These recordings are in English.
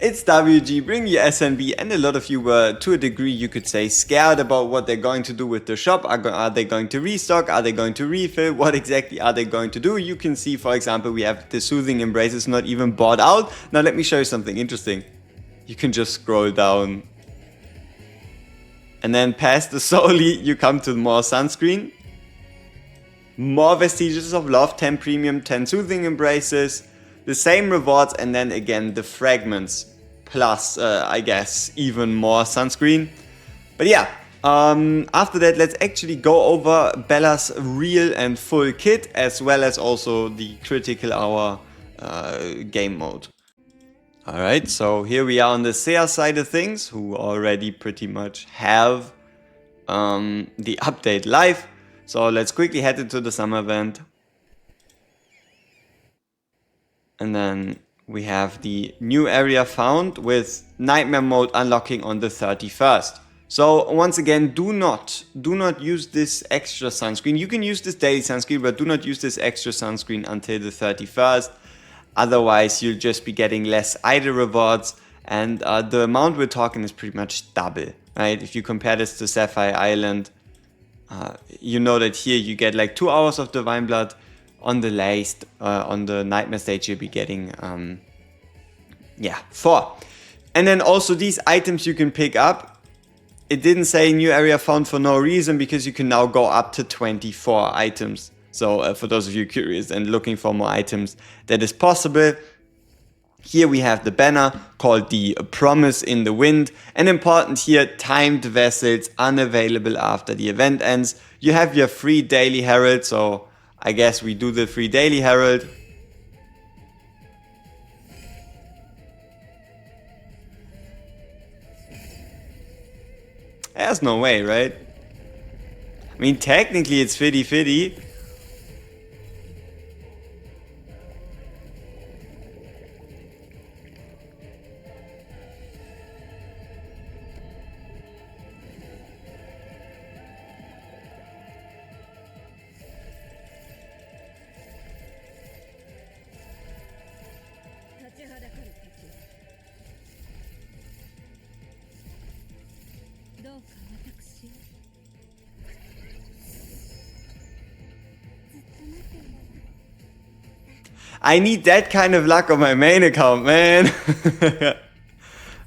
It's WG, bring your SNB, and a lot of you were, to a degree, you could say, scared about what they're going to do with the shop. Are they going to restock? Are they going to refill? What exactly are they going to do? You can see, for example, we have the Soothing Embraces not even bought out. Now let me show you something interesting. You can just scroll down. And then past the Soli, you come to more sunscreen. More Vestiges of Love, 10 premium, 10 Soothing Embraces. The same rewards, and then again the fragments. Plus, I guess, even more sunscreen. But yeah, after that, let's actually go over Bella's real and full kit, as well as also the critical hour game mode. Alright, so here we are on the SEA side of things, who already pretty much have the update live. So let's quickly head into the summer event. And then we have the new area found with Nightmare mode unlocking on the 31st. So once again, do not use this extra sunscreen. You can use this daily sunscreen, but do not use this extra sunscreen until the 31st. Otherwise, you'll just be getting less idle rewards, and the amount we're talking is pretty much double, right? If you compare this to Sapphire Island, you know that here you get like 2 hours of Divine Blood. On the last, on the Nightmare stage, you'll be getting, 4. And then also these items you can pick up. It didn't say new area found for no reason, because you can now go up to 24 items. So for those of you curious and looking for more items, that is possible. Here we have the banner called the Promise in the Wind. And important here, timed vessels unavailable after the event ends. You have your free daily herald, so I guess we do the free daily herald. There's no way, right? I mean, technically it's fitty-fitty. I need that kind of luck on my main account, man.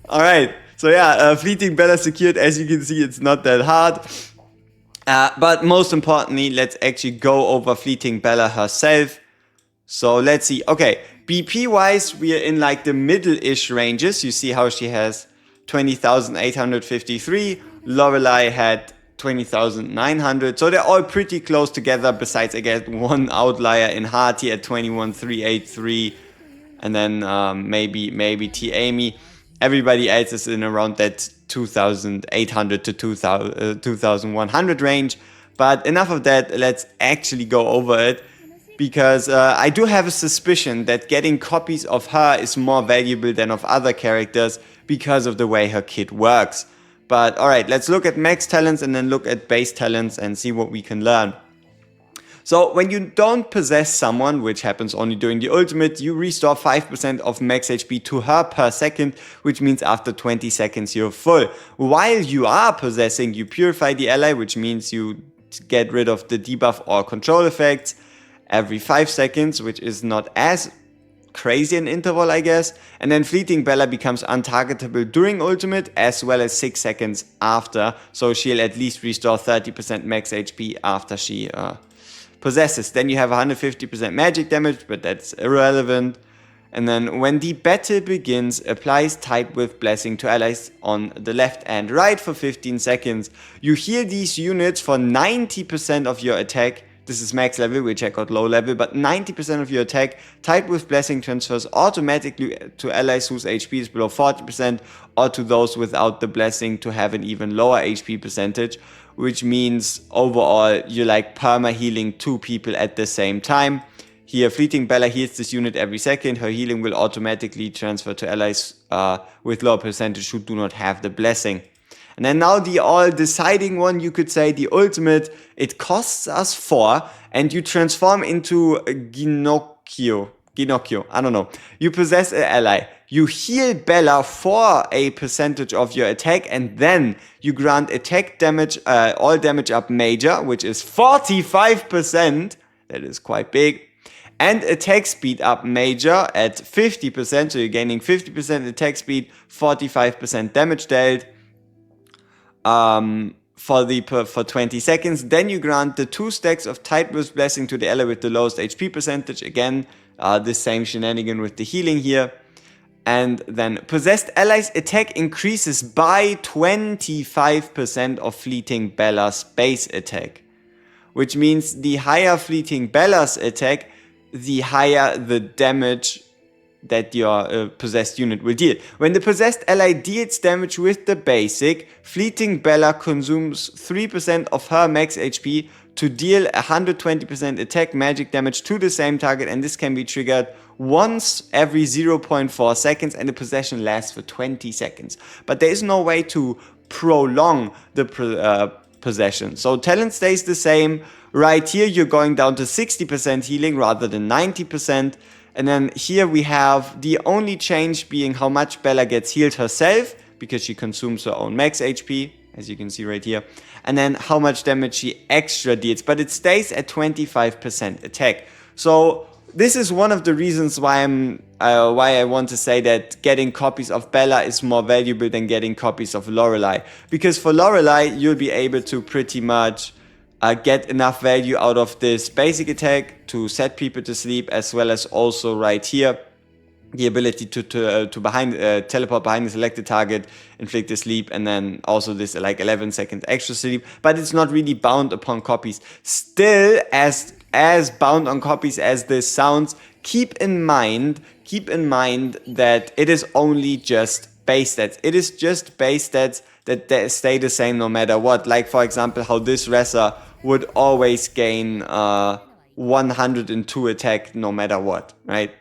Alright, so yeah, Fleeting Bella secured. As you can see, it's not that hard. But most importantly, let's actually go over Fleeting Bella herself. So let's see. Okay, BP wise, we are in like the middle-ish ranges. You see how she has 20,853. Lorelei had 20,900. So they're all pretty close together, besides I guess one outlier in Harty at 21,383. And then maybe T Amy. Everybody else is in around that 2,800 to 2,100 range. But enough of that, let's actually go over it. Because I do have a suspicion that getting copies of her is more valuable than of other characters because of the way her kit works. But alright, let's look at max talents and then look at base talents and see what we can learn. So when you don't possess someone, which happens only during the ultimate, you restore 5% of max HP to her per second, which means after 20 seconds you're full. While you are possessing, you purify the ally, which means you get rid of the debuff or control effects every 5 seconds, which is not as crazy an interval, I guess. And then Fleeting Bella becomes untargetable during ultimate as well as 6 seconds after, so she'll at least restore 30% max HP after she possesses. Then you have 150% magic damage, but that's irrelevant. And then when the battle begins, applies Tide with Blessing to allies on the left and right for 15 seconds. You heal these units for 90% of your attack. This is max level, we check out low level, but 90% of your attack. Tide with Blessing transfers automatically to allies whose HP is below 40%, or to those without the Blessing to have an even lower HP percentage, which means overall you're like perma healing 2 people at the same time. Here, Fleeting Bella heals this unit every second. Her healing will automatically transfer to allies with lower percentage who do not have the Blessing. And then now the all-deciding one, you could say, the ultimate. It costs us 4, and you transform into Ginocchio. Ginocchio, I don't know. You possess an ally. You heal Bella for a percentage of your attack, and then you grant attack damage, all damage up major, which is 45%. That is quite big. And attack speed up major at 50%. So you're gaining 50% attack speed, 45% damage dealt. For 20 seconds. Then you grant the 2 stacks of Tideburst Blessing to the ally with the lowest HP percentage. Again, the same shenanigan with the healing here. And then possessed allies attack increases by 25% of Fleeting Bella's base attack. Which means the higher Fleeting Bella's attack, the higher the damage that your possessed unit will deal. When the possessed ally deals damage with the basic, Fleeting Bella consumes 3% of her max HP to deal 120% attack magic damage to the same target, and this can be triggered once every 0.4 seconds, and the possession lasts for 20 seconds. But there is no way to prolong the possession. So talent stays the same. Right here you're going down to 60% healing rather than 90%. And then here we have the only change being how much Bella gets healed herself, because she consumes her own max HP, as you can see right here. And then how much damage she extra deals, but it stays at 25% attack. So this is one of the reasons why I want to say that getting copies of Bella is more valuable than getting copies of Lorelei. Because for Lorelei, you'll be able to pretty much get enough value out of this basic attack to set people to sleep, as well as also right here the ability to teleport behind the selected target, inflict a sleep, and then also this like 11 seconds extra sleep. But it's not really bound upon copies. Still, as bound on copies as this sounds, keep in mind that it is only just base stats. It is just base stats that stay the same no matter what. Like for example, how this wrestler would always gain 102 attack no matter what, right?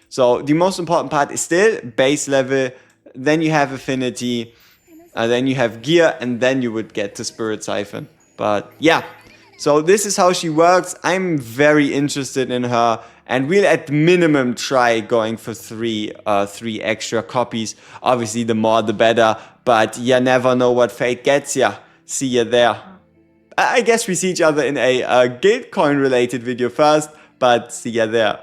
So the most important part is still base level, then you have affinity, then you have gear, and then you would get to Spirit Siphon. But yeah, so this is how she works. I'm very interested in her, and we'll at minimum try going for three extra copies. Obviously the more the better, but you never know what fate gets ya. See ya there. I guess we see each other in a guild coin related video first, but see ya there.